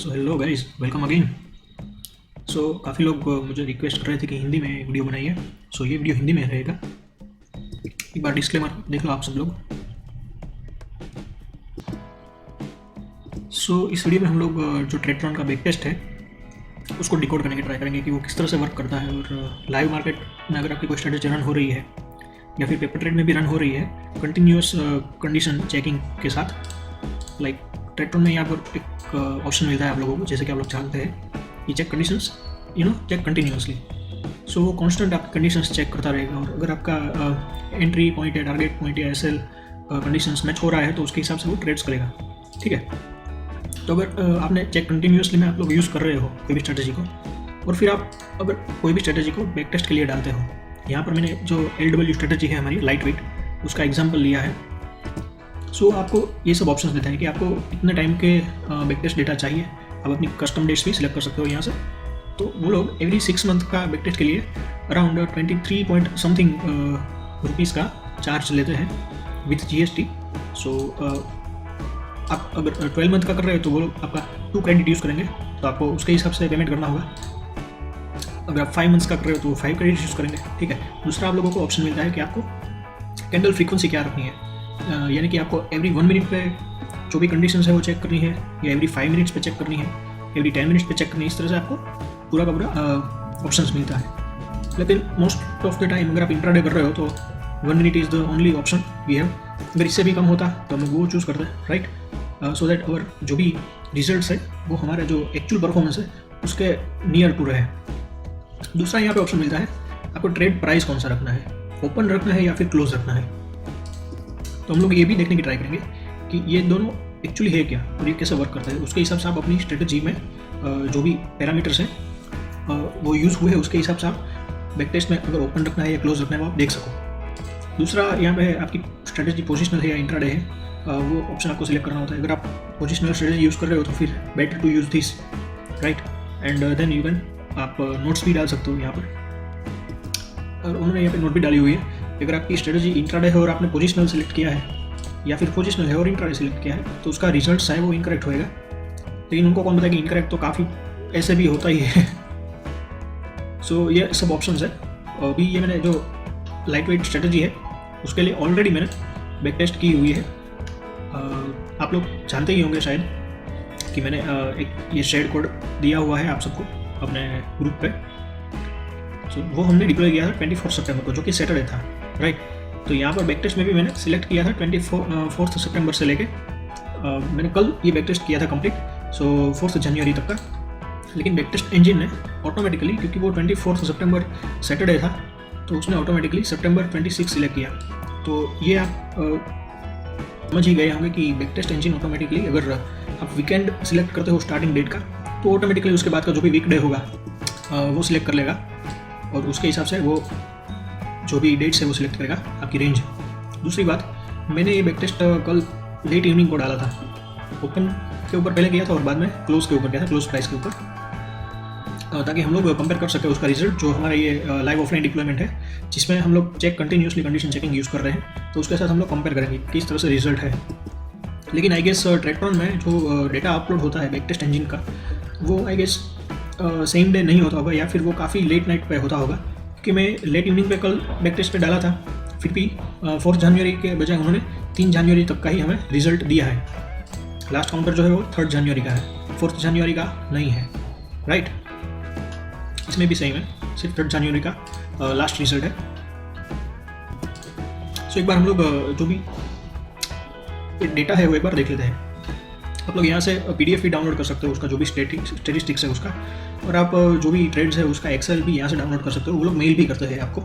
So hello guys, welcome again. काफ़ी लोग मुझे रिक्वेस्ट कर रहे थे कि हिंदी में वीडियो बनाइए। ये वीडियो हिंदी में रहेगा। एक बार डिस्क्लेमर देख लो आप सब लोग। इस वीडियो में हम लोग जो ट्रेट्रॉन का बैक टेस्ट है उसको डिकोड करने की ट्राई करेंगे कि वो किस तरह से वर्क करता है। और लाइव मार्केट में अगर आपकी कोई स्ट्रेटेजी रन हो रही है या फिर पेपर ट्रेड में भी रन हो रही है कंटिन्यूस कंडीशन चेकिंग के साथ, लाइक ट्रेट्रॉन में यहाँ पर एक ऑप्शन मिलता है आप लोगों को, जैसे कि आप लोग जानते हैं ये चेक कंडीशंस चेक कंटिन्यूसली। वो कांस्टेंट आपकी कंडीशंस चेक करता रहेगा और अगर आपका एंट्री पॉइंट या टारगेट पॉइंट या एसएल कंडीशंस मैच हो रहा है तो उसके हिसाब से वो ट्रेड्स करेगा। ठीक है, तो अगर आपने चेक कंटिन्यूसली में आप लोग यूज़ कर रहे हो कोई भी स्ट्रेटजी को, और फिर आप अगर कोई भी स्ट्रेटजी को बैक टेस्ट के लिए डालते हो, यहाँ पर मैंने जो LW स्ट्रेटजी है हमारी लाइट वेट, उसका एग्जाम्पल लिया है। आपको ये सब ऑप्शंस देता है कि आपको कितने टाइम के बैक टेस्ट डेटा चाहिए। आप अपनी कस्टम डेट्स भी सिलेक्ट कर सकते हो यहाँ से। तो वो लोग एवरी 6 मंथ का बैक टेस्ट के लिए अराउंड 23 पॉइंट समथिंग रुपीज़ का चार्ज लेते हैं विथ GST। आप अगर 12 मंथ का कर रहे हो तो वो लोग आपका 2 क्रेडिट यूज़ करेंगे, तो आपको उसके हिसाब से पेमेंट करना होगा। अगर आप 5 मंथ्स का कर रहे हो तो 5 क्रेडिट यूज़ करेंगे। ठीक है, दूसरा आप लोगों को ऑप्शन मिलता है कि आपको कैंडल फ्रीक्वेंसी क्या रखनी है, यानी कि आपको एवरी 1 मिनट पे जो भी कंडीशन है वो चेक करनी है, या एवरी 5 मिनट्स पे चेक करनी है, एवरी 10 मिनट्स पे चेक करनी है। इस तरह से आपको पूरा का पूरा ऑप्शंस मिलता है। लेकिन मोस्ट ऑफ द टाइम अगर आप इंट्राडे कर रहे हो तो 1 minute is the only option we have. अगर इससे भी कम होता तो हम वो चूज़ करते हैं, राइट, सो दैट और जो भी रिजल्ट्स है वो हमारा जो एक्चुअल परफॉर्मेंस है उसके नियर टू रहे। दूसरा यहाँ पे ऑप्शन मिलता है आपको ट्रेड प्राइस कौन सा रखना है, ओपन रखना है या फिर क्लोज रखना है। तो हम लोग ये भी देखने की ट्राई करेंगे कि ये दोनों एक्चुअली है क्या और ये कैसे वर्क करता है। उसके हिसाब से आप अपनी स्ट्रेटजी में जो भी पैरामीटर्स हैं वो यूज़ हुए हैं उसके हिसाब से आप बैक टेस्ट में अगर ओपन रखना है या क्लोज रखना है वो आप देख सको। दूसरा यहाँ पे है आपकी स्ट्रेटजी पोजिशनल है या इंट्राडे है, वो ऑप्शन आपको सिलेक्ट करना होता है। अगर आप पोजिशनल स्ट्रेटजी यूज़ कर रहे हो तो फिर better to use this, right, and then you can आप नोट्स भी डाल सकते हो यहाँ पर। और उन्होंने यहाँ पे नोट भी डाली हुई है। अगर आपकी स्ट्रेटजी इंट्राडे है और आपने पोजिशनल सेलेक्ट किया है या फिर पोजिशनल है और इंट्राडे सेलेक्ट किया है तो उसका रिजल्ट है वो इनकरेक्ट होएगा। लेकिन उनको कौन बताया कि इनकरेक्ट तो काफ़ी ऐसे भी होता ही है। ये सब ऑप्शंस है। अभी ये मैंने जो लाइट वेट स्ट्रेटजी है उसके लिए ऑलरेडी मैंने बैक टेस्ट की हुई है। आप लोग जानते ही होंगे शायद कि मैंने एक ये शेयर कोड दिया हुआ है आप सबको अपने ग्रुप पे। वो हमने डिप्लॉय किया था 24 सितंबर को, जो कि सैटरडे था, राइट। तो यहाँ पर बैक टेस्ट में भी मैंने सिलेक्ट किया था 24 सितंबर से लेके मैंने कल ये बैक टेस्ट किया था कंप्लीट, 4 जनवरी तक का। लेकिन बैक टेस्ट इंजन ने ऑटोमेटिकली, क्योंकि वो 24 सितंबर सैटरडे था, तो उसने ऑटोमेटिकली सितंबर 26 सिलेक्ट किया। तो ये आप समझ ही गए होंगे कि बैक टेस्ट इंजन ऑटोमेटिकली अगर आप वीकेंड सिलेक्ट करते हो स्टार्टिंग डेट का तो ऑटोमेटिकली उसके बाद का जो भी वीक डे होगा वो सिलेक्ट कर लेगा और उसके हिसाब से वो जो भी डेट्स है वो सिलेक्ट करेगा आपकी रेंज। दूसरी बात, मैंने ये बैक टेस्ट कल लेट इवनिंग को डाला था। ओपन के ऊपर पहले किया था और बाद में क्लोज के ऊपर किया था, क्लोज प्राइस के ऊपर, ताकि हम लोग कंपेयर कर सकें उसका रिजल्ट। जो हमारा ये लाइव ऑफलाइन डिप्लॉयमेंट है जिसमें हम लोग check continuously condition checking use कर रहे हैं, तो उसके साथ हम लोग कंपेयर करेंगे किस तरह से रिजल्ट है। लेकिन आई गेस ट्रेट्रॉन में जो डेटा अपलोड होता है बैक टेस्ट इंजन का, वो आई गेस सेम डे नहीं होता होगा या फिर वो काफ़ी लेट नाइट पे होता होगा, क्योंकि मैं लेट इवनिंग पे कल बैक टेस्ट पे डाला था। फिर भी 4 जनवरी के बजाय उन्होंने 3 जनवरी तक का ही हमें रिजल्ट दिया है। लास्ट काउंटर जो है वो 3 जनवरी का है, 4 जनवरी का नहीं है, राइट। इसमें भी सेम है, सिर्फ 3 जनवरी का लास्ट रिजल्ट है। एक बार हम लोग जो भी डेटा है वो एक बार देख लेते हैं। आप लोग यहाँ से PDF भी डाउनलोड कर सकते हो उसका, जो भी स्टेटिस्टिक्स है उसका, और आप जो भी ट्रेड्स है उसका एक्सेल भी यहाँ से डाउनलोड कर सकते हो। वो लोग मेल भी करते हैं आपको।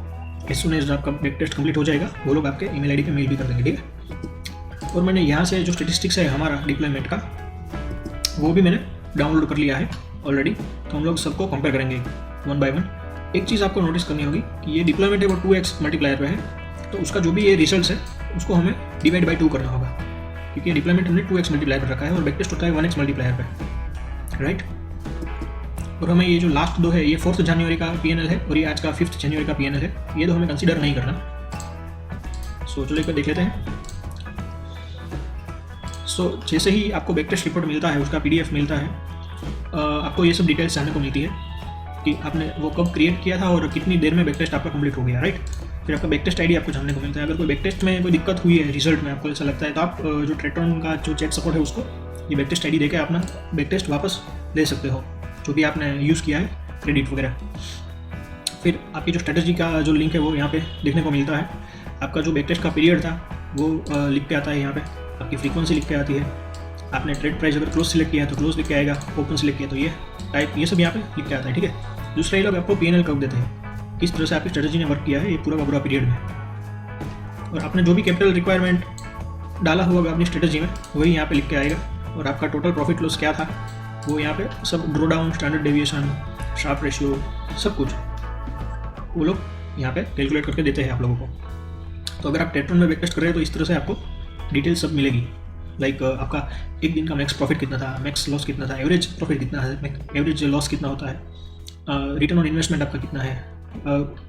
एज सुन एज आपका बैक टेस्ट कंप्लीट हो जाएगा वो लोग आपके ईमेल आईडी पे मेल भी कर देंगे, ठीक है। और मैंने यहाँ से जो स्टेटिस्टिक्स है हमारा डिप्लॉयमेंट का वो भी मैंने डाउनलोड कर लिया है ऑलरेडी। तो हम लोग सबको कंपेयर करेंगे 1 बाय 1। एक चीज़ आपको नोटिस करनी होगी कि ये डिप्लॉयमेंट है वो 2x मल्टीप्लायर पे है, तो उसका जो भी ये रिजल्ट है उसको हमें डिवाइड बाई 2 करना होगा, क्योंकि ये डिप्लॉयमेंट हमने 2x मल्टीप्लायर पर रखा है और बैक टेस्ट होता है 1x मल्टीप्लायर पे, राइट। और हमें ये जो लास्ट 2 है ये 4 जनवरी का PNL है और ये आज का 5 जनवरी का PNL है, ये तो हमें कंसीडर नहीं करना। चलो एक बार देख लेते हैं। जैसे ही आपको बैक टेस्ट रिपोर्ट मिलता है, उसका PDF मिलता है, आपको ये सब डिटेल्स जानने को मिलती है कि आपने वो कब क्रिएट किया था और कितनी देर में बैक टेस्ट आपका कंप्लीट हो गया, राइट। फिर आपका बैक टेस्ट आईडी आपको जानने को मिलता है। अगर कोई बैक टेस्ट में कोई दिक्कत हुई है रिजल्ट में, आपको ऐसा लगता है, तो आप जो ट्रेटरॉन का जो चैट सपोर्ट है उसको ये बैक टेस्ट आईडी देकर अपना बैक टेस्ट वापस ले सकते हो, जो भी आपने यूज़ किया है, क्रेडिट वगैरह। फिर आपकी जो स्ट्रेटजी का जो लिंक है वो यहाँ पे देखने को मिलता है। आपका जो बैक टेस्ट का पीरियड था वो लिख के आता है यहाँ पे, आपकी फ्रीक्वेंसी लिख के आती है, आपने ट्रेड प्राइस अगर क्लोज सिलेक्ट किया है तो क्लोज लिख के आएगा, ओपन सिलेक्ट किया तो ये टाइप, ये सब यहाँ पे लिख के आता है, ठीक है। दूसरा ये लोग आपको PNL कर्व देते हैं, किस तरह से आपकी स्ट्रेटजी ने वर्क किया है ये पूरा का पूरा पीरियड में, और आपने जो भी कैपिटल रिक्वायरमेंट डाला हुआ अपनी स्ट्रेटजी में वही यहाँ पे लिख के आएगा, और आपका टोटल प्रॉफिट लॉस क्या था वो यहाँ पे सब drawdown, standard deviation, Sharpe ratio, सब कुछ वो लोग यहाँ पे कैलकुलेट करके देते हैं आप लोगों को। तो अगर आप ट्रेटरॉन में बैक टेस्ट कर रहे हैं तो इस तरह से आपको डिटेल सब मिलेगी, लाइक आपका एक दिन का मैक्स प्रॉफिट कितना था, मैक्स लॉस कितना था, एवरेज प्रॉफिट कितना है, एवरेज लॉस कितना होता है, रिटर्न ऑन इन्वेस्टमेंट आपका कितना है,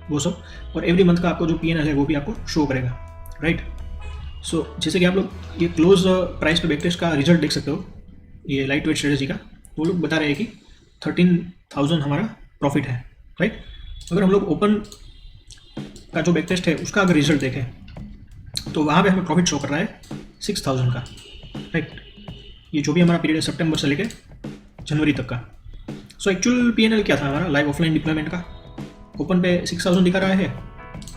वो सब, और एवरी मंथ का आपको जो PNL है वो भी आपको शो करेगा, राइट। सो जैसे कि आप लोग ये क्लोज प्राइस पे बैक टेस्ट का रिजल्ट देख सकते हो, ये लाइट वेट स्ट्रेटजी का, वो लोग बता रहे हैं कि 13,000 हमारा प्रॉफिट है, राइट। अगर हम लोग ओपन का जो बैक टेस्ट है उसका अगर रिजल्ट देखें तो वहाँ पे हमें प्रॉफिट शो कर रहा है 6,000 का, राइट। ये जो भी हमारा पीरियड है सितंबर से लेके जनवरी तक का। सो एक्चुअल PNL क्या था हमारा लाइव ऑफलाइन डिप्लॉयमेंट का, ओपन पे 6,000 दिखा रहा है,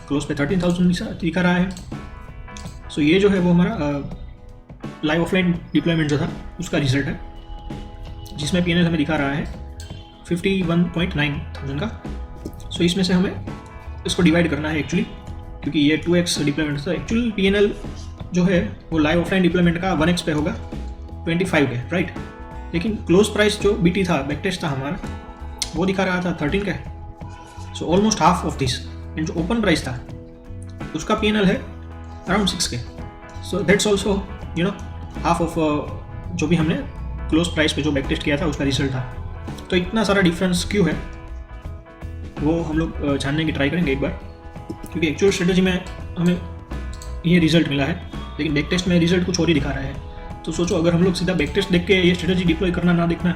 क्लोज पे 13,000 दिखा रहा है। सो ये जो है वो हमारा लाइव ऑफलाइन डिप्लॉयमेंट जो था उसका रिजल्ट है, जिसमें PNL हमें दिखा रहा है 51,900 का। सो इसमें से हमें इसको डिवाइड करना है एक्चुअली, क्योंकि ये 2x डिप्लॉयमेंट था। एक्चुअल PNL जो है वो लाइव ऑफलाइन डिप्लॉयमेंट का 1x पे होगा 25 के, राइट। लेकिन क्लोज प्राइस जो BT था, बैक टेस्ट था हमारा, वो दिखा रहा था 13 के। So almost half of this. And जो ओपन प्राइस था उसका PNL है अराउंड 6 के। So that's also half of जो भी हमने क्लोज प्राइस पे जो बैक टेस्ट किया था उसका रिजल्ट था। तो इतना सारा डिफरेंस क्यों है वो हम लोग जानने की ट्राई करेंगे एक बार, क्योंकि एक्चुअल स्ट्रेटजी में हमें ये रिजल्ट मिला है, लेकिन बैक टेस्ट में रिजल्ट कुछ और ही दिखा रहा है। तो सोचो अगर हम लोग सीधा बैक टेस्ट देख के ये स्ट्रेटजी डिप्लॉय करना ना देखना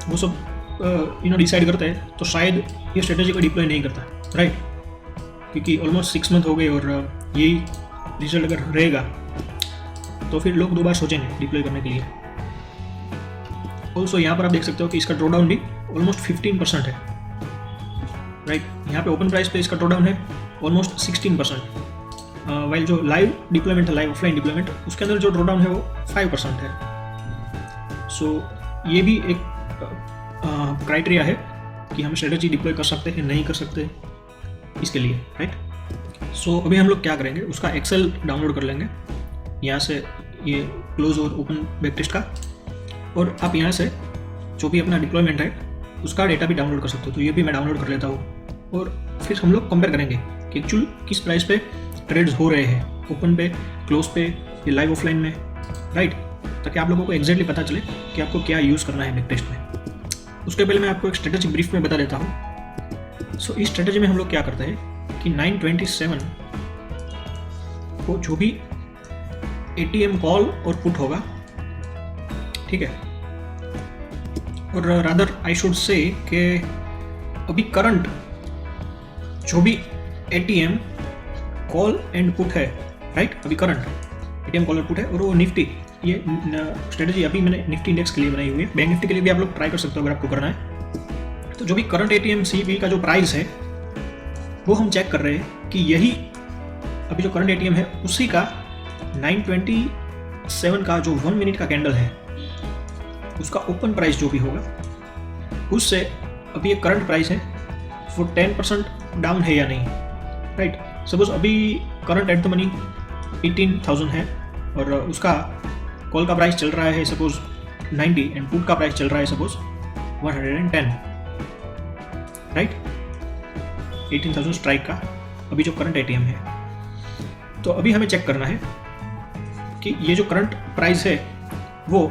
वो सब डिसाइड करते हैं तो शायद ये स्ट्रेटजी को डिप्लॉय नहीं करता, राइट। क्योंकि ऑलमोस्ट 6 मंथ हो गए और यही रिजल्ट अगर रहेगा तो फिर लोग 2 बार सोचेंगे डिप्लॉय करने के लिए। ऑल्सो यहाँ पर आप देख सकते हो कि इसका ड्रॉ डाउन भी ऑलमोस्ट 15% है, राइट। यहाँ पे ओपन प्राइस पे इसका ड्रॉ डाउन है ऑलमोस्ट 16%, वाइल जो लाइव डिप्लॉयमेंट है, लाइव ऑफलाइन डिप्लॉयमेंट, उसके अंदर जो ड्रॉ डाउन है वो 5% है। सो ये भी एक क्राइटेरिया है कि हम स्ट्रेटजी डिप्लॉय कर सकते हैं नहीं कर सकते इसके लिए, राइट। सो अभी हम लोग क्या करेंगे, उसका एक्सेल डाउनलोड कर लेंगे यहाँ से, ये क्लोज और ओपन बैक टेस्ट का, और आप यहाँ से जो भी अपना डिप्लॉयमेंट है उसका डेटा भी डाउनलोड कर सकते हो। तो ये भी मैं डाउनलोड कर लेता हूँ, और फिर हम लोग कंपेयर करेंगे कि एक्चुअल किस प्राइस पे ट्रेड्स हो रहे हैं, ओपन पे, क्लोज पे, या लाइव ऑफलाइन में, राइट, ताकि आप लोगों को एग्जैक्टली पता चले कि आपको क्या यूज़ करना है बैक टेस्ट में। उसके पहले मैं आपको एक स्ट्रेटजी ब्रीफ में बता देता हूँ। सो इस स्ट्रेटजी में हम लोग क्या करते हैं कि 927 को जो भी ATM कॉल और पुट होगा, ठीक है, और रादर आई शुड से कि अभी करंट जो भी ATM कॉल एंड पुट है, राइट, अभी करंट ATM कॉल और पुट है, और वो निफ्टी, ये स्ट्रेटजी अभी मैंने निफ्टी इंडेक्स के लिए बनाई हुई है। बैंक निफ्टी के लिए भी आप लोग ट्राई कर सकते हो अगर आपको करना है। तो जो भी करंट ATM CP का जो प्राइस है वो हम चेक कर रहे हैं कि यही अभी जो करंट ATM है उसी का 927 का जो 1 मिनट का कैंडल है उसका ओपन प्राइस जो भी होगा उससे अभी ये करंट प्राइस है वो 10% डाउन है या नहीं, राइट। सपोज अभी करंट एट द मनी 18,000 है और उसका कॉल का प्राइस चल रहा है सपोज 90 एंड पुट का प्राइस चल रहा है सपोज 110, राइट, 18,000 स्ट्राइक का अभी जो करंट ATM है। तो अभी हमें चेक करना है कि ये जो करंट प्राइस है वो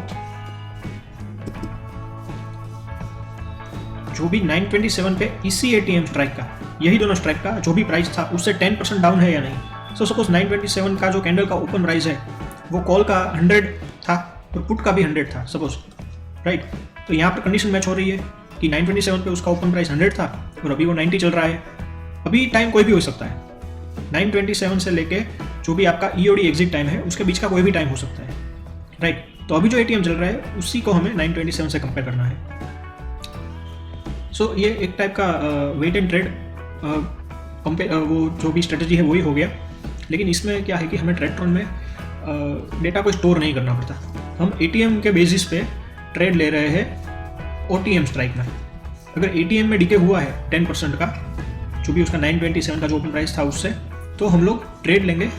जो भी 927 पे इसी ATM स्ट्राइक का, यही दोनों स्ट्राइक का जो भी प्राइस था उससे 10% डाउन है या नहीं। सो सपोज 927 का जो कैंडल का ओपन प्राइस है वो कॉल का 100 था और पुट का भी 100 था सपोज, राइट। तो यहाँ पर कंडीशन मैच हो रही है कि 927 पे उसका ओपन प्राइस 100 था और अभी वो 90 चल रहा है। अभी टाइम कोई भी हो सकता है, 927 से लेके जो भी आपका EOD एग्जिट टाइम है उसके बीच का कोई भी टाइम हो सकता है, राइट। तो अभी जो ATM चल रहा है उसी को हमें 927 से कंपेयर करना है। सो ये एक टाइप का वेट एंड ट्रेड वो जो भी स्ट्रेटजी है वही हो गया। लेकिन इसमें क्या है कि हमें ट्रेडट्रॉन में डेटा को स्टोर नहीं करना पड़ता। हम ATM के बेसिस पे ट्रेड ले रहे हैं OTM स्ट्राइक में। अगर ATM में डीके हुआ है 10% का, जो भी उसका 927 का जो ओपन प्राइस था उससे, तो हम लोग ट्रेड लेंगे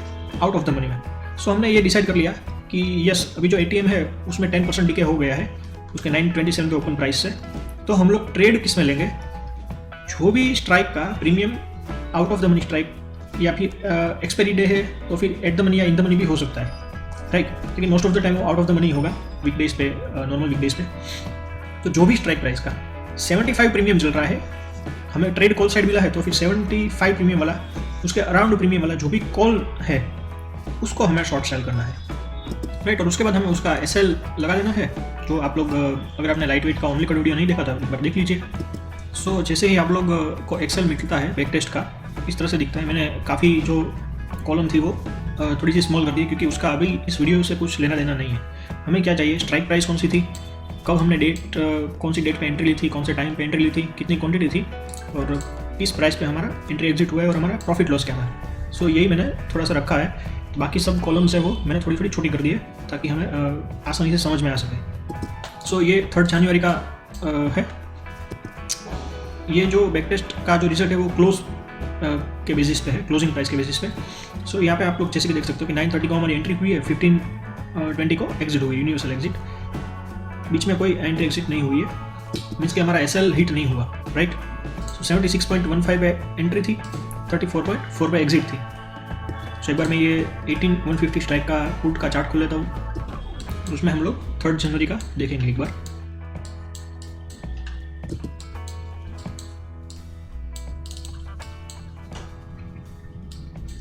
आउट ऑफ द मनी में। सो हमने ये डिसाइड कर लिया कि यस, अभी जो ATM है उसमें 10% डीके हो गया है उसके 927 के ओपन प्राइस से, तो हम लोग ट्रेड किस में लेंगे, जो भी स्ट्राइक का premium out of the money strike या फिर एक्सपायरी डे है तो फिर एट द मनी या इन द मनी भी हो सकता है, राइट। लेकिन मोस्ट ऑफ द टाइम वो आउट ऑफ द मनी होगा वीकडेज पे, नॉर्मल वीकडेज पे। तो जो भी स्ट्राइक प्राइस का 75 प्रीमियम चल रहा है, हमें ट्रेड कॉल साइड मिला है तो फिर 75 प्रीमियम वाला, उसके अराउंड प्रीमियम वाला जो भी कॉल है उसको हमें शॉर्ट सेल करना है, राइट। और उसके बाद हमें उसका SL लगा देना है, जो आप लोग अगर आपने लाइट वेट का ओनली कट वीडियो नहीं देखा था एक बार देख लीजिए। सो जैसे ही आप लोग को एक्सेल मिलता है बैक टेस्ट का, इस तरह से दिखता है। मैंने काफ़ी जो कॉलम थी वो थोड़ी सी स्मॉल कर दी क्योंकि उसका अभी इस वीडियो से कुछ लेना देना नहीं है। हमें क्या चाहिए, स्ट्राइक प्राइस कौन सी थी, कब हमने कौन सी डेट पे एंट्री ली थी, कौन से टाइम पे एंट्री ली थी, कितनी क्वांटिटी थी, और किस प्राइस पे हमारा एंट्री एग्जिट हुआ है और हमारा प्रॉफिट लॉस क्या था। सो यही मैंने थोड़ा सा रखा है। बाकी सब कॉलम्स है वो मैंने थोड़ी थोड़ी छोटी कर दी है ताकि हमें आसानी से समझ में आ सके। सो ये 3 जनवरी का है। ये जो बैक टेस्ट का जो रिजल्ट है वो क्लोज के बेसिस पे है, क्लोजिंग प्राइस के बेसिस पे। सो यहाँ पे आप लोग जैसे कि देख सकते हो कि 930 को हमारी एंट्री हुई है, 1520 को एग्जिट हुई, यूनिवर्सल एग्जिट। बीच में कोई एंट्री एग्जिट नहीं हुई है, मीन्स कि हमारा SL हिट नहीं हुआ, राइट। सो 76.15 पे एंट्री थी, 34.4 पे एग्जिट थी। सो एक बार मैं ये 18150 स्ट्राइक का पुट का चार्ट खोल लेता हूँ, उसमें हम लोग 3 जनवरी का देखेंगे एक बार।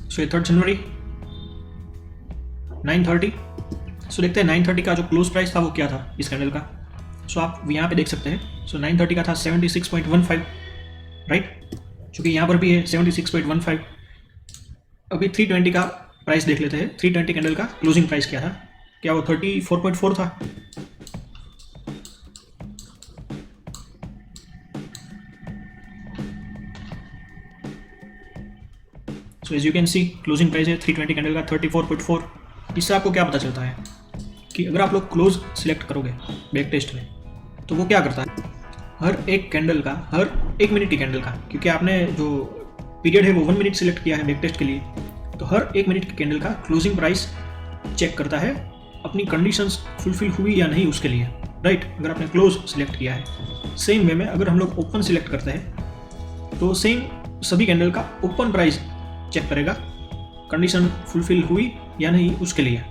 सो ये 3 जनवरी 930। सो देखते हैं 930 का जो क्लोज प्राइस था वो क्या था इस कैंडल का। सो आप यहाँ पे देख सकते हैं। सो 930 का था 76.15, राइट, चूँकि यहाँ पर भी है 76.15। अभी 320 का प्राइस देख लेते हैं। 320 कैंडल का क्लोजिंग प्राइस क्या था, क्या वो 34.4 था। So as you can see closing price है 320 कैंडल का 34.4। इससे आपको क्या पता चलता है कि अगर आप लोग क्लोज सिलेक्ट करोगे बैक टेस्ट में तो वो क्या करता है, हर एक कैंडल का, हर 1 मिनट की कैंडल का, क्योंकि आपने जो पीरियड है वो 1 मिनट सिलेक्ट किया है बैक टेस्ट के लिए, तो हर 1 मिनट की कैंडल का क्लोजिंग प्राइस चेक करता है अपनी कंडीशंस फुलफिल हुई या नहीं उसके लिए, राइट। अगर आपने क्लोज सिलेक्ट किया है, सेम वे में अगर हम लोग ओपन सिलेक्ट करते हैं तो सेम सभी कैंडल का ओपन प्राइस चेक करेगा कंडीशन फुलफिल हुई या नहीं उसके लिए,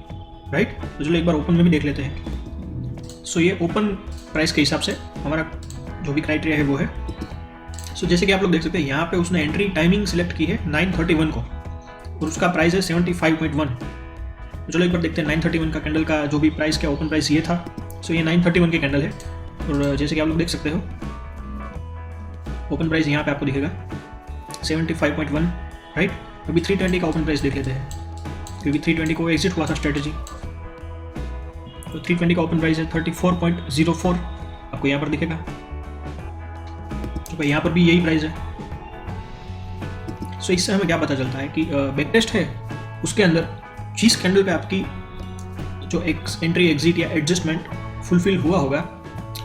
राइट। तो चलो एक बार ओपन में भी देख लेते हैं। सो ये ओपन प्राइस के हिसाब से हमारा जो भी क्राइटेरिया है वो है। सो जैसे कि आप लोग देख सकते हैं यहाँ पे उसने एंट्री टाइमिंग सिलेक्ट की है 931 को और उसका प्राइस है 75.1। तो चलो एक बार देखते हैं 931 का कैंडल का जो भी प्राइस क्या ओपन प्राइस ये था। सो ये 931 की कैंडल है और जैसे कि आप लोग देख सकते हो ओपन प्राइस यहाँ पे आपको दिखेगा 75.1, राइट। अभी 320 का ओपन प्राइस देख लेते हैं क्योंकि 320 को एग्जिट हुआ था स्ट्रेटेजी। तो 320 का ओपन प्राइस है 34.04, आपको यहाँ पर दिखेगा। तो भाई यहाँ पर भी यही प्राइस है। सो इससे हमें क्या पता चलता है कि बैक टेस्ट है उसके अंदर जिस कैंडल पे आपकी जो एंट्री एग्जिट या एडजस्टमेंट फुलफिल हुआ होगा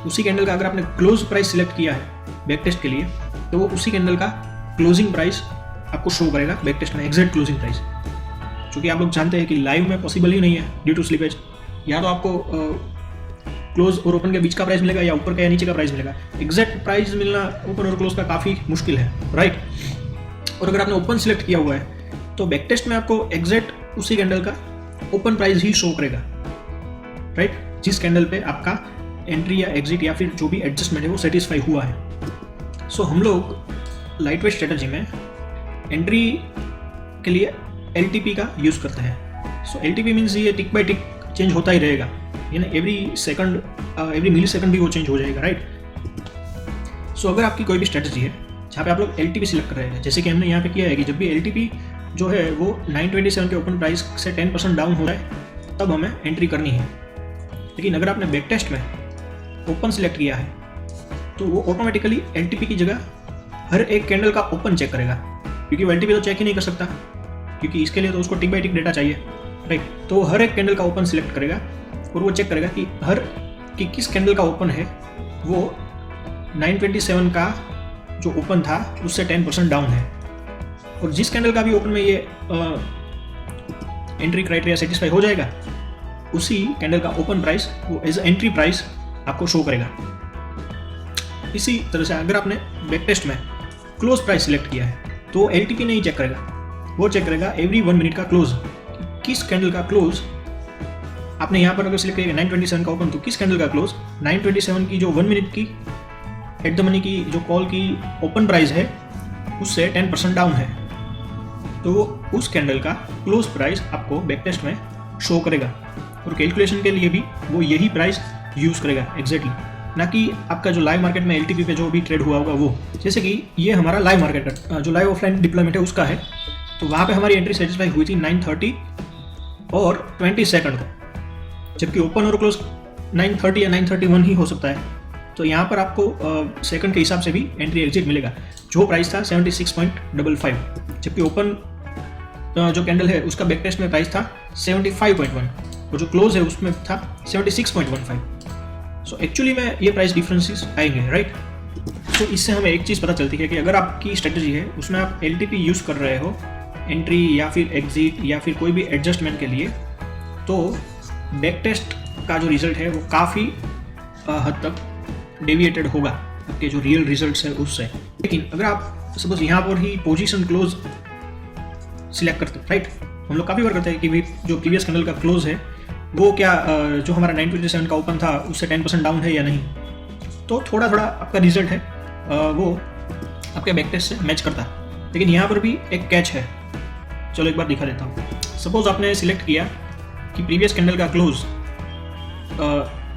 उसी कैंडल का अगर आपने क्लोज प्राइस सिलेक्ट किया है बैक टेस्ट के लिए तो वो उसी कैंडल का क्लोजिंग प्राइस आपको शो करेगा बैक टेस्ट में, एग्जैक्ट क्लोजिंग प्राइस। क्योंकि आप लोग जानते हैं कि लाइव में पॉसिबल ही नहीं है ड्यू टू स्लिपेज, या तो आपको क्लोज और ओपन के बीच का प्राइस मिलेगा या ऊपर का या नीचे का प्राइस मिलेगा। एग्जैक्ट प्राइस मिलना ओपन और क्लोज का काफ़ी मुश्किल है, राइट। और अगर आपने ओपन सिलेक्ट किया हुआ है तो बैक टेस्ट में आपको एग्जैक्ट उसी कैंडल का ओपन प्राइस ही शो करेगा, राइट, जिस कैंडल पे आपका एंट्री या एग्जिट या फिर जो भी एडजस्टमेंट है वो सेटिस्फाई हुआ है। सो हम लोग लाइट वेट स्ट्रेटजी में एंट्री के लिए LTP का यूज़ करते हैं। सो LTP मीन्स ये टिक बाय टिक चेंज होता ही रहेगा, ये ना एवरी सेकंड एवरी मिली सेकंड भी वो चेंज हो जाएगा, राइट। सो अगर आपकी कोई भी स्ट्रेटजी है जहाँ पे आप लोग LTP सिलेक्ट कर रहे हैं, जैसे कि हमने यहाँ पे किया है कि जब भी LTP जो है वो 927 के ओपन प्राइस से 10% डाउन हो जाए तब हमें एंट्री करनी है। लेकिन अगर आपने बैक टेस्ट में ओपन सिलेक्ट किया है तो वो ऑटोमेटिकली LTP की जगह हर एक कैंडल का ओपन चेक करेगा, क्योंकि वो LTP तो चेक ही नहीं कर सकता, क्योंकि इसके लिए तो उसको टिक बाई टिक डेटा चाहिए, राइट। तो वो हर एक कैंडल का ओपन सिलेक्ट करेगा और वो चेक करेगा कि किस कैंडल का ओपन है वो 927 का जो ओपन था उससे 10% डाउन है, और जिस कैंडल का भी ओपन में ये एंट्री क्राइटेरिया सेटिस्फाई हो जाएगा उसी कैंडल का ओपन प्राइस वो एज एंट्री प्राइस आपको शो करेगा। इसी तरह से अगर आपने बैक टेस्ट में क्लोज प्राइस सिलेक्ट किया है तो LTP नहीं चेक करेगा, वो चेक करेगा एवरी 1 मिनट का क्लोज, किस कैंडल का क्लोज आपने यहाँ पर अगर सिलेक्ट किया 927 का ओपन तो किस कैंडल का क्लोज 927 की जो 1 मिनट की एट द मनी की जो कॉल की ओपन प्राइस है उससे 10% डाउन है, तो वो उस कैंडल का क्लोज प्राइस आपको बैक टेस्ट में शो करेगा, और कैलकुलेशन के लिए भी वो यही प्राइस यूज़ करेगा एग्जैक्टली, ना कि आपका जो लाइव मार्केट में LTP पे जो भी ट्रेड हुआ होगा वो। जैसे कि ये हमारा लाइव मार्केट का जो लाइव ऑफलाइन डिप्लॉयमेंट है उसका है, तो वहाँ पे हमारी एंट्री सेटिस्फाई हुई थी 9:30 और 20 सेकंड को, जबकि ओपन और क्लोज 9:30 या 9:31 ही हो सकता है। तो यहाँ पर आपको सेकंड के हिसाब से भी एंट्री एग्जिट मिलेगा। जो प्राइस था 76.55, जबकि ओपन जो कैंडल है उसका बैक टेस्ट में प्राइस था 75.1 और जो क्लोज है उसमें था 76.15। सो एक्चुअली में ये प्राइस डिफरेंसेस आएंगे, राइट। तो इससे हमें एक चीज़ पता चलती है कि अगर आपकी स्ट्रेटजी है उसमें आप LTP यूज़ कर रहे हो एंट्री या फिर एग्जिट या फिर कोई भी एडजस्टमेंट के लिए, तो बैक टेस्ट का जो रिजल्ट है वो काफ़ी हद तक डेविएटेड होगा आपके जो रियल रिजल्ट्स है उससे। लेकिन अगर आप सपोज यहाँ पर ही पोजीशन क्लोज सिलेक्ट करते, राइट, हम लोग काफ़ी बार करते हैं कि भाई जो प्रीवियस कैंडल का क्लोज है वो क्या जो हमारा 927 का ओपन था उससे 10% डाउन है या नहीं, तो थोड़ा थोड़ा आपका रिजल्ट है वो आपके बैक टेस्ट से मैच करता है। लेकिन यहाँ पर भी एक कैच है, चलो एक बार दिखा देता हूँ। सपोज आपने सिलेक्ट किया कि प्रीवियस कैंडल का क्लोज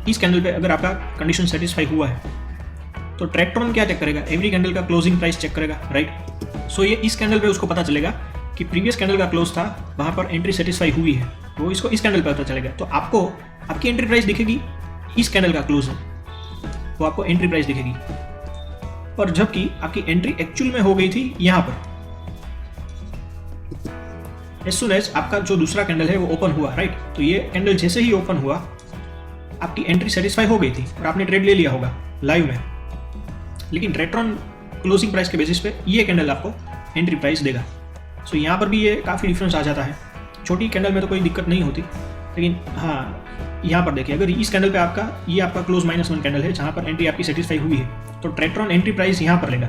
इस कैंडल पे अगर आपका कंडीशन सेटिस्फाई हुआ है तो ट्रैक्टरॉन क्या चेक करेगा, एवरी कैंडल का क्लोजिंग प्राइस चेक करेगा, राइट। सो ये इस कैंडल पे उसको पता चलेगा कि प्रीवियस कैंडल का क्लोज था वहाँ पर एंट्री सेटिस्फाई हुई है, वो इसको इस कैंडल पे पता चलेगा। तो आपको आपकी एंट्री प्राइस दिखेगी इस कैंडल का क्लोज है वो आपको एंट्री प्राइस दिखेगी, पर जबकि आपकी एंट्री एक्चुअल में हो गई थी यहाँ पर। एज सुन एज आपका जो दूसरा कैंडल है वो ओपन हुआ, राइट, तो ये कैंडल जैसे ही ओपन हुआ आपकी एंट्री सेटिस्फाई हो गई थी और आपने ट्रेड ले लिया होगा लाइव में। लेकिन ट्रैक्टरॉन क्लोजिंग प्राइस के बेसिस पे ये कैंडल आपको एंट्री प्राइस देगा। सो यहाँ पर भी ये काफ़ी डिफरेंस आ जाता है। छोटी कैंडल में तो कोई दिक्कत नहीं होती, लेकिन हाँ यहाँ पर देखिए अगर इस कैंडल पे आपका क्लोज -1 कैंडल है जहाँ पर एंट्री आपकी सेटिस्फाई हुई है तो ट्रैक्टरॉन एंट्री प्राइस यहाँ पर लेगा,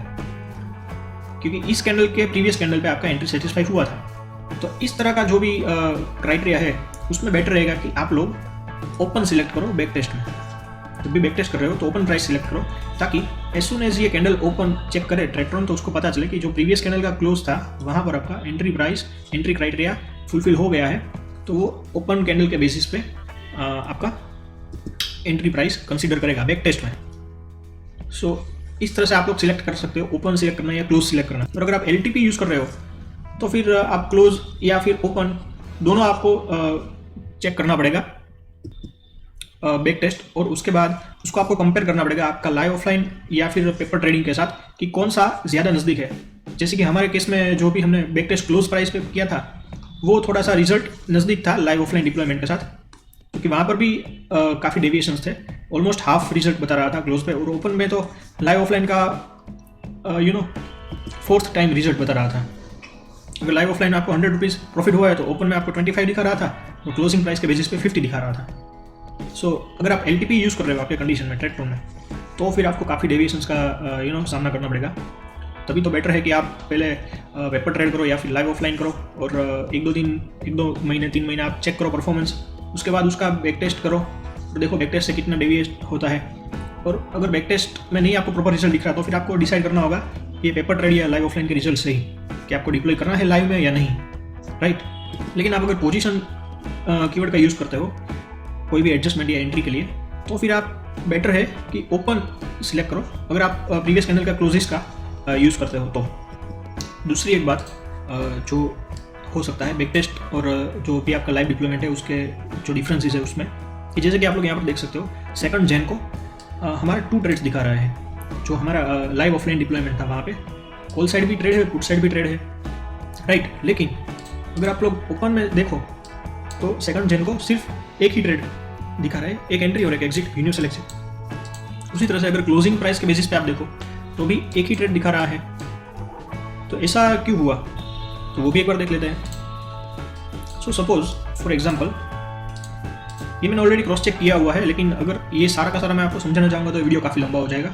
क्योंकि इस कैंडल के प्रीवियस कैंडल पे आपका एंट्री सेटिस्फाई हुआ था। तो इस तरह का जो भी क्राइटेरिया है उसमें बेटर रहेगा कि आप लोग ओपन सिलेक्ट करो बैक टेस्ट में। जब भी बैक टेस्ट कर रहे हो तो ओपन प्राइस सिलेक्ट करो, ताकि एज सुन एज ये कैंडल ओपन चेक करे ट्रैक्टरॉन तो उसको पता चले कि जो प्रीवियस कैंडल का क्लोज था वहाँ पर आपका एंट्री क्राइटेरिया फुलफिल हो गया है, तो वो ओपन कैंडल के बेसिस पे आपका एंट्री प्राइस कंसीडर करेगा बैक टेस्ट में। सो इस तरह से आप लोग सिलेक्ट कर सकते हो, ओपन सिलेक्ट करना या क्लोज सिलेक्ट करना। और अगर आप LTP यूज़ कर रहे हो तो फिर आप क्लोज या फिर ओपन दोनों आपको चेक करना पड़ेगा बैक टेस्ट, और उसके बाद उसको आपको कंपेयर करना पड़ेगा आपका लाइव ऑफलाइन या फिर पेपर ट्रेडिंग के साथ कि कौन सा ज़्यादा नज़दीक है। जैसे कि हमारे केस में जो भी हमने बैक टेस्ट क्लोज प्राइस पे किया था वो थोड़ा सा रिजल्ट नज़दीक था लाइव ऑफलाइन डिप्लॉयमेंट के साथ, क्योंकि वहाँ पर भी काफ़ी डेविएशंस थे, ऑलमोस्ट हाफ रिजल्ट बता रहा था क्लोज पे, और ओपन में तो लाइव ऑफलाइन का 4th टाइम रिजल्ट बता रहा था। अगर लाइव ऑफलाइन आपको 100 रुपीज़ प्रॉफिट हुआ है तो ओपन में आपको 25 दिखा रहा था, तो क्लोजिंग प्राइस के बेसिस पे 50 दिखा रहा था। सो अगर आप LTP यूज़ कर रहे हो आपके कंडीशन में ट्रैक्टरॉन में तो फिर आपको काफ़ी डेविएशंस का सामना करना पड़ेगा। तभी तो बेटर है कि आप पहले पेपर ट्रेड करो या फिर लाइव ऑफलाइन करो, और 1-2 महीने 3 महीने आप चेक करो परफॉर्मेंस, उसके बाद उसका बैक टेस्ट करो और देखो बैक टेस्ट से कितना डेविएट होता है। और अगर बैक टेस्ट में नहीं आपको प्रॉपर रिजल्ट दिख रहा तो फिर आपको डिसाइड करना होगा ये पेपर ट्रेड या लाइव ऑफलाइन के रिजल्ट से ही कि आपको डिप्लॉय करना है लाइव में या नहीं, राइट। लेकिन आप अगर पोजीशन कीवर्ड का यूज़ करते हो कोई भी एडजस्टमेंट या एंट्री के लिए, तो फिर आप बेटर है कि ओपन सिलेक्ट करो अगर आप प्रीवियस कैंडल का क्लोजेस का यूज़ करते हो तो। दूसरी एक बात जो हो सकता है बैक टेस्ट और जो भी आपका लाइव डिप्लॉयमेंट है उसके जो डिफरेंसेस है उसमें, कि जैसे कि आप लोग यहाँ पर देख सकते हो 2 जैन को हमारा 2 ट्रेड्स दिखा रहा है। जो हमारा लाइव ऑफलाइन डिप्लॉयमेंट था वहाँ पे कॉल साइड भी ट्रेड है, पुट साइड भी ट्रेड है, राइट। लेकिन अगर आप लोग ओपन में देखो तो 2 जैन को सिर्फ एक ही ट्रेड दिखा रहा है, एक एंट्री और एक एग्जिट, यूनिवर्सल एग्जिट। उसी तरह से अगर क्लोजिंग प्राइस के बेसिस पे आप देखो तो भी एक ही ट्रेड दिखा रहा है। तो ऐसा क्यों हुआ, तो वो भी एक बार देख लेते हैं। सो सपोज फॉर एग्जांपल ये मैंने ऑलरेडी क्रॉस चेक किया हुआ है, लेकिन अगर ये सारा का सारा मैं आपको समझाना चाहूँगा तो वीडियो काफ़ी लंबा हो जाएगा।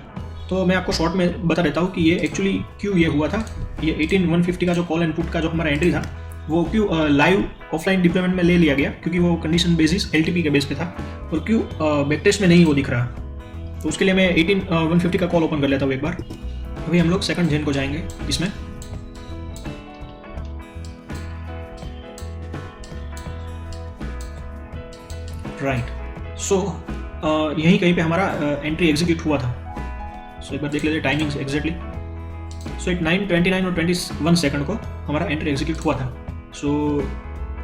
तो मैं आपको शॉर्ट में बता देता हूँ कि ये एक्चुअली क्यों ये हुआ था। ये 18150 का जो कॉल एंड पुट का जो हमारा एंट्री था वो क्यों लाइव ऑफलाइन डिप्लॉयमेंट में ले लिया गया, क्योंकि वो कंडीशन बेसिस LTP के बेस पे था, और क्यों बैक टेस्ट में नहीं वो दिख रहा। तो उसके लिए मैं 18150 का कॉल ओपन कर लेता हूँ एक बार। अभी हम लोग 2 जैन को जाएंगे इसमें। राइट। सो यहीं कहीं पे हमारा एंट्री एग्जीक्यूट हुआ था। सो एक बार देख लेते हैं टाइमिंग्स एग्जैक्टली। सो 9:29 और 21 सेकंड को हमारा एंट्री एग्जीक्यूट हुआ था। सो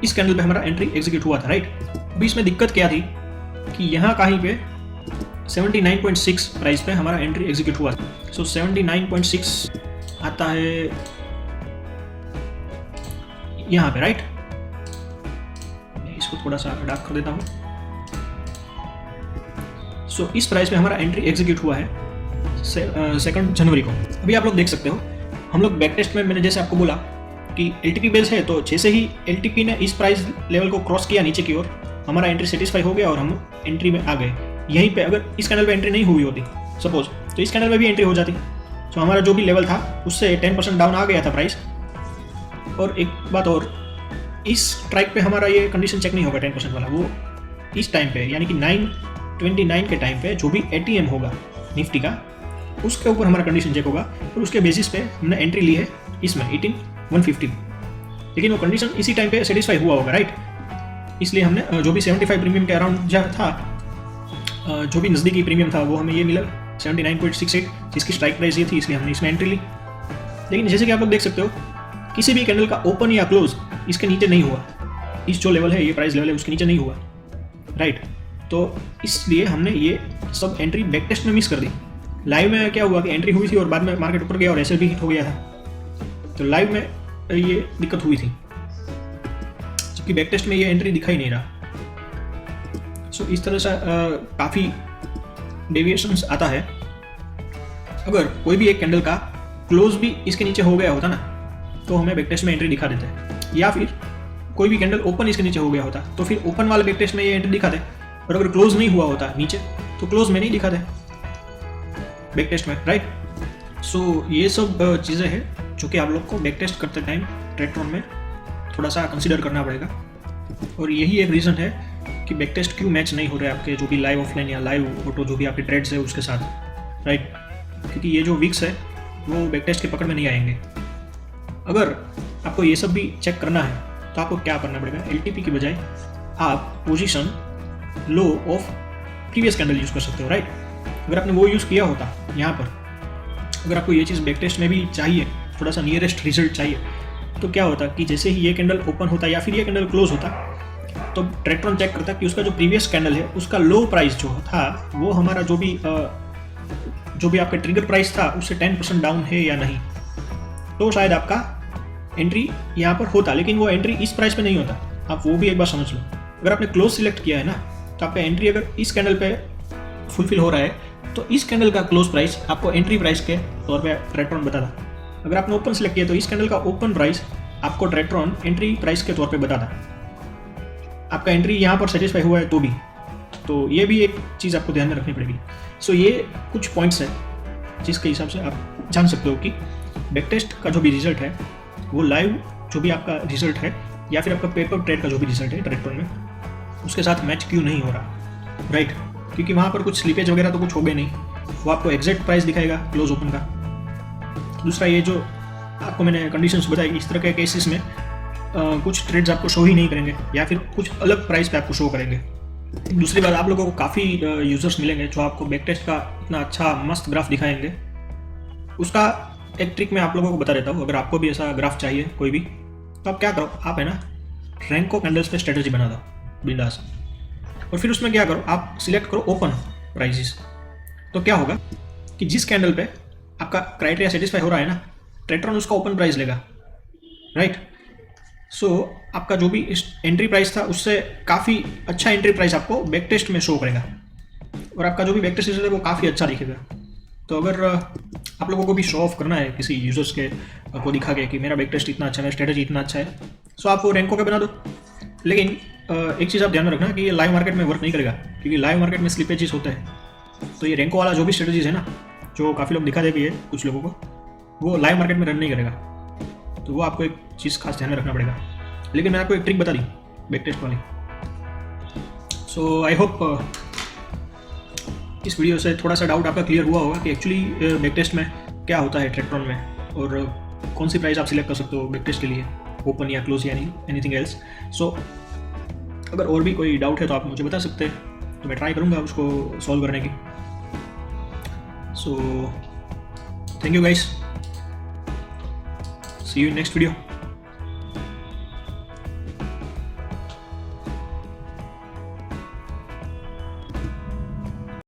इस कैंडल पे हमारा एंट्री एग्जीक्यूट हुआ था, राइट। अभी इसमें दिक्कत क्या थी कि यहाँ कहीं पे 79.6 प्राइस पे हमारा एंट्री एग्जीक्यूट हुआ था। सो 79.6 आता है यहाँ पे, राइट। मैं इसको थोड़ा सा डार्क कर देता हूँ। सो इस प्राइस पे हमारा एंट्री एग्जीक्यूट हुआ है 2 जनवरी को। अभी आप लोग देख सकते हो हम लोग बैक टेस्ट में मैंने जैसे आपको बोला कि LTP बेस है, तो जैसे ही LTP ने इस प्राइस लेवल को क्रॉस किया नीचे की ओर, हमारा एंट्री सेटिस्फाई हो गया और हम एंट्री में आ गए। यहीं पे अगर इस कैंडल पे एंट्री नहीं हुई होती सपोज, तो इस कैंडल में भी एंट्री हो जाती। तो हमारा जो भी लेवल था उससे 10% डाउन आ गया था प्राइस। और एक बात और, इस ट्राइक पे हमारा ये कंडीशन चेक नहीं होगा 10% वाला, वो इस टाइम पे यानी कि 9:29 के टाइम पे जो भी ATM होगा निफ्टी का उसके ऊपर हमारा कंडीशन चेक होगा, और उसके बेसिस पे हमने एंट्री ली है इसमें 18150। लेकिन वो कंडीशन इसी टाइम पे सेटिस्फाई हुआ होगा, राइट। इसलिए हमने जो भी 75 प्रीमियम के अराउंड जहाँ था, जो भी नज़दीकी प्रीमियम था वो हमें ये मिला 79.68, जिसकी स्ट्राइक प्राइस ये थी, इसलिए हमने इसमें एंट्री ली। लेकिन जैसे कि आप लोग देख सकते हो किसी भी कैंडल का ओपन या क्लोज इसके नीचे नहीं हुआ। इस जो लेवल है, ये प्राइस लेवल है, उसके नीचे नहीं हुआ, राइट। तो इसलिए हमने ये सब एंट्री बैक टेस्ट में मिस कर दी। लाइव में क्या हुआ कि एंट्री हुई थी और बाद में मार्केट ऊपर गया और ऐसे भी हिट हो गया था। तो लाइव में ये दिक्कत हुई थी, जबकि बैक टेस्ट में ये एंट्री दिखाई नहीं रहा। सो इस तरह से काफ़ी डेविएशंस आता है। अगर कोई भी एक कैंडल का क्लोज भी इसके नीचे हो गया होता ना, तो हमें बैक टेस्ट में एंट्री दिखा देते हैं, या फिर कोई भी कैंडल ओपन इसके नीचे हो गया होता तो फिर ओपन वाले बैक टेस्ट में ये एंट्री दिखाते। और अगर क्लोज नहीं हुआ होता नीचे तो क्लोज में नहीं दिखाते बैक टेस्ट में, राइट। सो ये सब चीज़ें हैं जो कि आप लोग को बैक टेस्ट करते टाइम ट्रेडट्रॉन में थोड़ा सा कंसीडर करना पड़ेगा। और यही एक रीज़न है कि बैक टेस्ट क्यों मैच नहीं हो रहे आपके जो भी लाइव ऑफलाइन या लाइव ऑटो जो भी आपके ट्रेड्स है उसके साथ, राइट। क्योंकि ये जो वीक्स है वो बैक टेस्ट के पकड़ में नहीं आएंगे। अगर आपको ये सब भी चेक करना है तो आपको क्या करना पड़ेगा, LTP की बजाय आप position low of previous candle use कर सकते हो, राइट। अगर आपने वो यूज़ किया होता यहाँ पर, अगर आपको ये चीज़ बैक टेस्ट में भी चाहिए, थोड़ा सा नियरेस्ट रिजल्ट चाहिए, तो क्या होता कि जैसे ही ये कैंडल ओपन होता या फिर ये कैंडल क्लोज होता, तो ट्रेडट्रॉन चेक करता कि उसका जो प्रीवियस कैंडल है उसका लो प्राइस जो था वो हमारा जो भी आपका ट्रिगर प्राइस था उससे 10% डाउन है या नहीं, तो शायद आपका एंट्री यहाँ पर होता। लेकिन वो एंट्री इस प्राइस पे नहीं होता, आप वो भी एक बार समझ लो। अगर आपने क्लोज सिलेक्ट किया है ना, तो आपका एंट्री अगर इस कैंडल पे फुलफिल हो रहा है तो इस कैंडल का क्लोज प्राइस आपको एंट्री प्राइस के तौर पे ट्रेडट्रॉन बताता। अगर आपने ओपन सिलेक्ट किया तो इस कैंडल का ओपन प्राइस आपको ट्रेडट्रॉन एंट्री प्राइस के तौर पे बताता। आपका एंट्री यहाँ पर सेटिस्फाई हुआ है तो भी, तो ये भी एक चीज़ आपको ध्यान में रखनी पड़ेगी। सो ये कुछ पॉइंट्स हैं जिसके हिसाब से आप जान सकते हो कि बैक टेस्ट का जो भी रिजल्ट है वो लाइव जो भी आपका रिजल्ट है या फिर आपका पेपर ट्रेड का जो भी रिजल्ट है ट्रेडट्रॉन में उसके साथ मैच क्यों नहीं हो रहा, राइट। क्योंकि वहाँ पर कुछ स्लीपेज वगैरह तो कुछ हो गए नहीं, वो आपको एग्जैक्ट प्राइस दिखाएगा क्लोज ओपन का। दूसरा ये जो आपको मैंने कंडीशंस बताई, इस तरह के केसेस में कुछ ट्रेड्स आपको शो ही नहीं करेंगे या फिर कुछ अलग प्राइस पे आपको शो करेंगे, दूसरी बात, आप लोगों को काफ़ी यूज़र्स मिलेंगे जो आपको बैक टेस्ट का इतना अच्छा मस्त ग्राफ दिखाएंगे। उसका एक ट्रिक मैं आप लोगों को बता देता हूँ। अगर आपको भी ऐसा ग्राफ चाहिए कोई भी, तो आप क्या करो, आप है ना रैंको कैंडल्स पे स्ट्रेटजी बना दो बिंदास, और फिर उसमें क्या करो, आप सिलेक्ट करो ओपन प्राइजेस। तो क्या होगा कि जिस कैंडल पे आपका क्राइटेरिया सेटिस्फाई हो रहा है ना, ट्रेटरॉन उसका ओपन प्राइस लेगा, राइट। सो आपका जो भी एंट्री प्राइस था उससे काफ़ी अच्छा एंट्री प्राइस आपको बैक टेस्ट में शो करेगा, और आपका जो भी बैक टेस्ट है वो काफ़ी अच्छा दिखेगा। तो अगर आप लोगों को भी शो ऑफ करना है किसी यूजर्स के को दिखा के कि मेरा बैक टेस्ट इतना अच्छा है, स्ट्रेटजी इतना अच्छा है, सो आप वो रैंको पे बना दो। लेकिन एक चीज़ आप ध्यान में रखना कि ये लाइव मार्केट में वर्क नहीं करेगा, क्योंकि लाइव मार्केट में स्लिपेजेस होते हैं। तो ये रैंको वाला जो भी स्ट्रेटजीज है ना, जो काफ़ी लोग दिखाते भी है कुछ लोगों को, वो लाइव मार्केट में रन नहीं करेगा। तो वो आपको एक चीज़ खास ध्यान में रखना पड़ेगा। लेकिन मैंने आपको एक ट्रिक बता दी बैक टेस्ट वाली। सो आई होप इस वीडियो से थोड़ा सा डाउट आपका क्लियर हुआ होगा कि एक्चुअली बैक टेस्ट में क्या होता है ट्रेटरॉन में, और कौन सी प्राइस आप सिलेक्ट कर सकते हो बैक टेस्ट के लिए, ओपन या क्लोज या एनीथिंग एल्स। सो अगर और भी कोई डाउट है तो आप मुझे बता सकते हैं, तो मैं ट्राई करूँगा उसको सॉल्व करने की। So thank you guys, see you in next video.